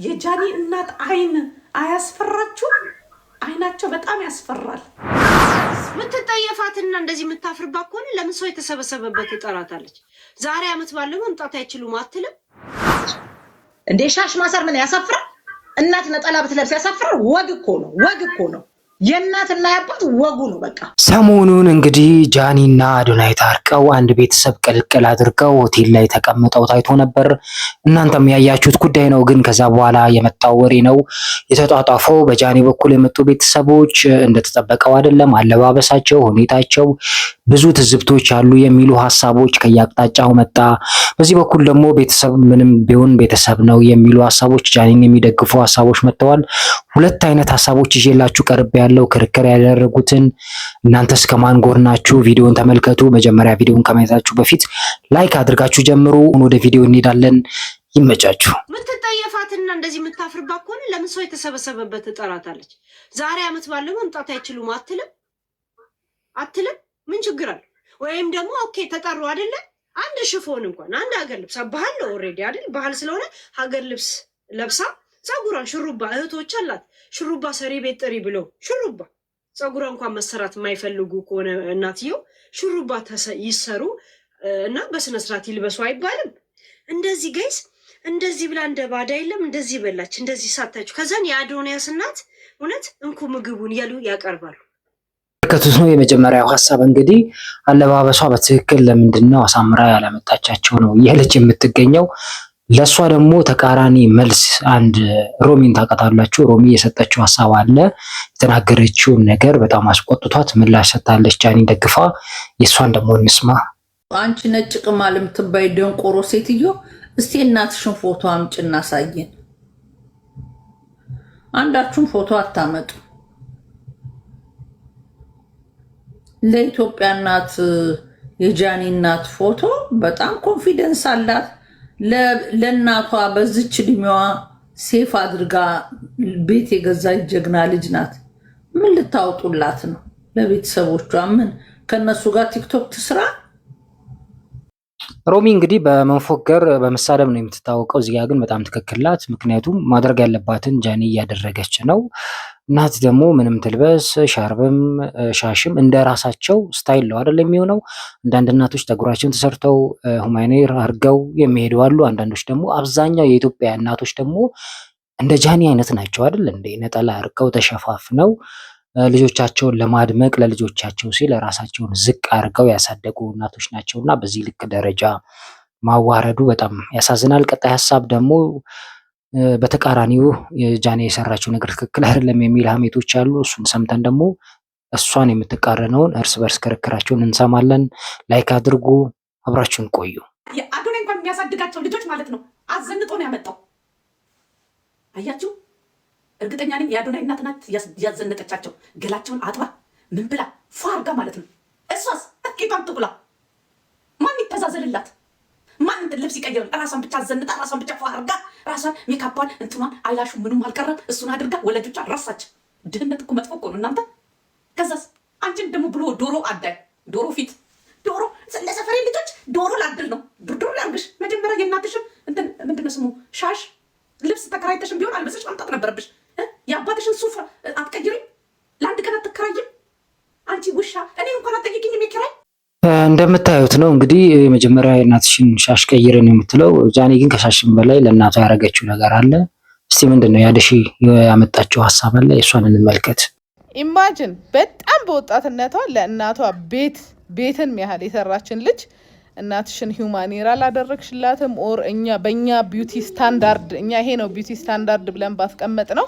የጃኒ እናት አይን አያስፈራችሁ? አይናቸው በጣም ያስፈራል። ምትጠየፋትና እንደዚህ የምታፍርባት ከሆነ ለምን ሰው የተሰበሰበበት ትጠራታለች? ዛሬ አመት ባለው መምጣት አይችሉም አትልም እንዴ? ሻሽ ማሰር ምን ያሳፍራል? እናት ነጠላ ብትለብስ ያሳፍራል? ወግ እኮ ነው፣ ወግ እኮ ነው። የእናትና የአባት ወጉ ነው። በቃ ሰሞኑን እንግዲህ ጃኒና አዶናይ ታርቀው አንድ ቤተሰብ ቅልቅል አድርገው ሆቴል ላይ ተቀምጠው ታይቶ ነበር። እናንተም ያያችሁት ጉዳይ ነው። ግን ከዛ በኋላ የመጣው ወሬ ነው የተጧጧፈው። በጃኒ በኩል የመጡ ቤተሰቦች እንደተጠበቀው አይደለም፣ አለባበሳቸው፣ ሁኔታቸው ብዙ ትዝብቶች አሉ የሚሉ ሀሳቦች ከያቅጣጫው መጣ። በዚህ በኩል ደግሞ ቤተሰብ ምንም ቢሆን ቤተሰብ ነው የሚሉ ሀሳቦች፣ ጃኒን የሚደግፉ ሀሳቦች መጥተዋል። ሁለት አይነት ሀሳቦች ይዤላችሁ ቀርብ ያለው ክርክር ያደረጉትን እናንተስ ከማን ጎን ናችሁ? ቪዲዮን ተመልከቱ። መጀመሪያ ቪዲዮን ከማየታችሁ በፊት ላይክ አድርጋችሁ ጀምሩ። ወደ ቪዲዮ እንሄዳለን። ይመቻችሁ። ምትጠየፋትና እንደዚህ የምታፍርባት ከሆነ ለምን ሰው የተሰበሰበበት ትጠራታለች? ዛሬ አመት ባለው መምጣት አይችሉም አትልም? ምን ችግር አለ? ወይም ደግሞ ኦኬ ተጠሩ አይደለ? አንድ ሽፎን እንኳን አንድ ሀገር ልብስ ባህል ነው ኦልሬዲ አይደል? ባህል ስለሆነ ሀገር ልብስ ለብሳ ፀጉሯን ሽሩባ እህቶች አላት ሽሩባ ሰሪ ቤት ጥሪ ብሎ ሽሩባ ፀጉሯ እንኳን መሰራት የማይፈልጉ ከሆነ እናትየው ሽሩባ ይሰሩ እና በስነ ስርዓት ይልበሱ አይባልም? እንደዚህ ጋይስ እንደዚህ ብላ እንደ ባዳ የለም እንደዚህ በላች እንደዚህ ሳታችሁ። ከዛን የአዶንያስ እናት እውነት እንኩ ምግቡን ያሉ ያቀርባሉ። ከቱስ ነው የመጀመሪያው ሀሳብ እንግዲህ አለባበሷ በትክክል ለምንድነው አሳምራ ያላመጣቻቸው ነው እያለች የምትገኘው። ለሷ ደግሞ ተቃራኒ መልስ አንድ ሮሚን ታውቃታላችሁ። ሮሚ የሰጠችው ሀሳብ አለ። የተናገረችውን ነገር በጣም አስቆጥቷት ምላሽ ሰጥታለች ጃኒን ደግፋ። የሷን ደግሞ እንስማ። አንቺ ነጭ ቅማል የምትባይ ደንቆሮ ሴትዮ እስቲ እናትሽን ፎቶ አምጪና አሳየን። አንዳችሁም ፎቶ አታመጡ። ለኢትዮጵያ እናት የጃኒ እናት ፎቶ በጣም ኮንፊደንስ አላት። ለእናቷ በዚች እድሜዋ ሴፍ አድርጋ ቤት የገዛች ጀግና ልጅ ናት። ምን ልታወጡላት ነው? ለቤተሰቦቿ ምን ከነሱ ጋር ቲክቶክ ትስራ? ሮሚ እንግዲህ በመፎገር በመሳደብ ነው የምትታወቀው። እዚህ ጋር ግን በጣም ትክክል ናት። ምክንያቱም ማድረግ ያለባትን ጃኒ እያደረገች ነው። እናት ደግሞ ምንም ትልበስ ሻርብም ሻሽም እንደ ራሳቸው ስታይል ነው አይደል የሚሆነው። አንዳንድ እናቶች ፀጉራቸውን ተሰርተው ሁማኔር አድርገው የሚሄዱ አሉ። አንዳንዶች ደግሞ አብዛኛው የኢትዮጵያ እናቶች ደግሞ እንደ ጃኒ አይነት ናቸው አይደል እንደ ነጠላ አድርገው ተሸፋፍነው ልጆቻቸውን ለማድመቅ ለልጆቻቸው ሲል ራሳቸውን ዝቅ አድርገው ያሳደጉ እናቶች ናቸውና በዚህ ልክ ደረጃ ማዋረዱ በጣም ያሳዝናል። ቀጣይ ሀሳብ ደግሞ በተቃራኒው ጃኒ የሰራችው ነገር ትክክል አይደለም የሚል ሀሜቶች አሉ። እሱን ሰምተን ደግሞ እሷን የምትቃረነውን እርስ በርስ ክርክራቸውን እንሰማለን። ላይክ አድርጉ፣ አብራችሁን ቆዩ። የአዶናይ እንኳን የሚያሳድጋቸው ልጆች ማለት ነው አዘንጦ ነው ያመጣው። አያችሁ፣ እርግጠኛ ነኝ የአዶናይ እናት ናት ያዘነጠቻቸው። ገላቸውን አጥባ ምን ብላ ፏርጋ ማለት ነው። እሷስ እቂቷን ትቁላ። ማን ይተዛዘልላት? ማን እንትን ልብስ ይቀይራል? ራሷን ብቻ አዘንጣ ራሷን ብቻ ፏርጋ ራሷን ሜካፓን እንትኗን አይላሹ ምኑም አልቀረም። እሱን አድርጋ ወላጆቿን ረሳች። ድህነት እኮ መጥፎ እኮ ነው እናንተ። ከዛስ አንቺን ደግሞ ብሎ ዶሮ አዳይ ዶሮ ፊት ዶሮ ለሰፈሬ ልጆች ዶሮ ላድል ነው ዶሮ ላርግሽ። መጀመሪያ የእናትሽን እንትን ምንድነው ስሙ ሻሽ ልብስ ተከራይተሽን ቢሆን አልበሰሽ ማምጣት ነበረብሽ። የአባትሽን ሱፍ አትቀይሪም? ለአንድ ቀን አትከራይም? አንቺ ውሻ እኔ እንኳን አትጠይቂኝም የኪራይ። እንደምታዩት ነው እንግዲህ መጀመሪያ የእናትሽን ሻሽ ቀይረን የምትለው ጃኒ ግን ከሻሽም በላይ ለእናቷ ያደረገችው ነገር አለ። እስቲ ምንድን ነው ያደሺ ያመጣችው ሀሳብ አለ፣ እሷን እንመልከት። ኢማጅን በጣም በወጣትነቷ ለእናቷ ቤትን ያህል የሰራችን ልጅ እናትሽን ሂውማኔር አላደረግሽላትም። ኦር እኛ በእኛ ቢዩቲ ስታንዳርድ እኛ ይሄ ነው ቢዩቲ ስታንዳርድ ብለን ባስቀመጥ ነው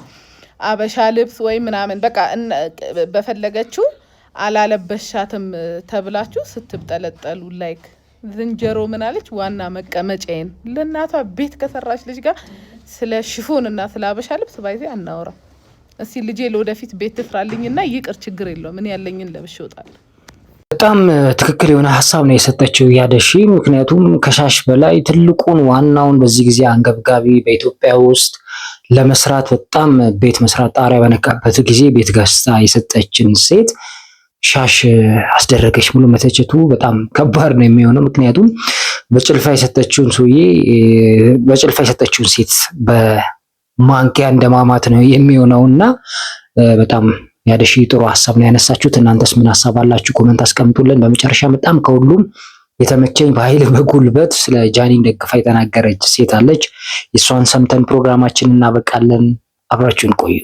አበሻ ልብስ ወይ ምናምን በቃ በፈለገችው አላለበሻትም ተብላችሁ ስትብጠለጠሉ ላይክ ዝንጀሮ ምናለች ዋና መቀመጫዬን ለእናቷ ቤት ከሰራች ልጅ ጋር ስለ ሽፎን እና ስለ አበሻ ልብስ ባይዜ አናወራም። እስቲ ልጄ ለወደፊት ቤት ትፍራልኝና ይቅር ችግር የለውም ምን ያለኝን ለብሼ እወጣለሁ። በጣም ትክክል የሆነ ሀሳብ ነው የሰጠችው ያደሺ። ምክንያቱም ከሻሽ በላይ ትልቁን ዋናውን በዚህ ጊዜ አንገብጋቢ በኢትዮጵያ ውስጥ ለመስራት በጣም ቤት መስራት ጣሪያ በነካበት ጊዜ ቤት ገዝታ የሰጠችን ሴት ሻሽ አስደረገች ብሎ መተቸቱ በጣም ከባድ ነው የሚሆነው። ምክንያቱም በጭልፋ የሰጠችውን ሴት ማንኪያ እንደማማት ነው የሚሆነውና በጣም ያደሽ ጥሩ ሀሳብ ነው ያነሳችሁት። እናንተስ ምን ሀሳብ አላችሁ? ኮመንት አስቀምጡልን። በመጨረሻ በጣም ከሁሉም የተመቸኝ በኃይል በጉልበት ስለ ጃኒን ደግፋ የተናገረች ሴት አለች። የሷን ሰምተን ፕሮግራማችንን እናበቃለን። አብራችሁን ቆዩ።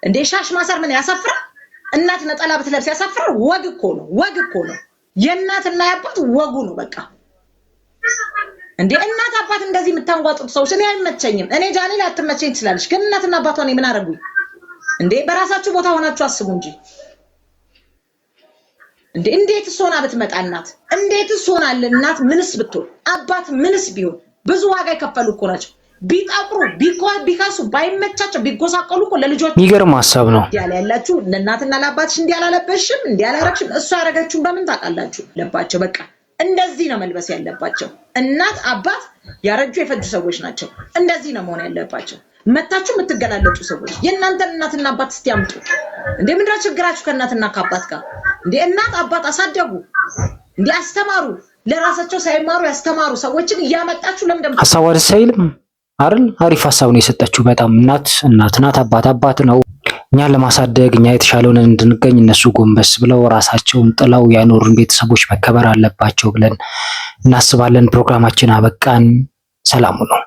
እንዴ ሻሽ ማሰር ምን ያሳፍራል? እናት ነጠላ ብትለብስ ያሳፍራል? ወግ እኮ ነው፣ ወግ እኮ ነው። የእናትና የአባት ወጉ ነው በቃ። እንዴ እናት አባት እንደዚህ የምታንጓጡት ሰዎች እኔ አይመቸኝም። እኔ ጃኒ ላትመቸኝ ትችላለች፣ ግን እናትና አባቷ እኔ ምን አደረጉኝ እንዴ? በራሳችሁ ቦታ ሆናችሁ አስቡ እንጂ እንዴ። እንዴትስ ሆና ብትመጣ እናት፣ እንዴትስ ሆናል እናት? ምንስ ብትሆን አባት ምንስ ቢሆን ብዙ ዋጋ የከፈሉ እኮ ናቸው። ቢጣቁሩ ቢካሱ ባይመቻቸው ቢጎሳቀሉ እኮ ለልጆች የሚገርም ሀሳብ ነው ያላችሁ። ለእናትና ለአባትሽ እንዲያላለበሽም እንዲያላረክሽም እሱ ያደረገችውን በምን ታውቃላችሁ? ለባቸው በቃ እንደዚህ ነው መልበስ ያለባቸው። እናት አባት ያረጁ የፈጁ ሰዎች ናቸው። እንደዚህ ነው መሆን ያለባቸው። መታችሁ የምትገላለጡ ሰዎች የእናንተን እናትና አባት እስቲ አምጡ እንዴ! ምንድን ነው ችግራችሁ ከእናትና ከአባት ጋር እንዴ? እናት አባት አሳደጉ እንዴ? አስተማሩ። ለራሳቸው ሳይማሩ ያስተማሩ ሰዎችን እያመጣችሁ ለምን ሀሳብ ደስ አይልም አይደል? አሪፍ ሀሳብ ነው የሰጠችው። በጣም እናት ናት፣ አባት ነው። እኛን ለማሳደግ እኛ የተሻለውን እንድንገኝ እነሱ ጎንበስ ብለው ራሳቸውን ጥለው ያኖሩን ቤተሰቦች መከበር አለባቸው ብለን እናስባለን። ፕሮግራማችን አበቃን። ሰላሙ ነው።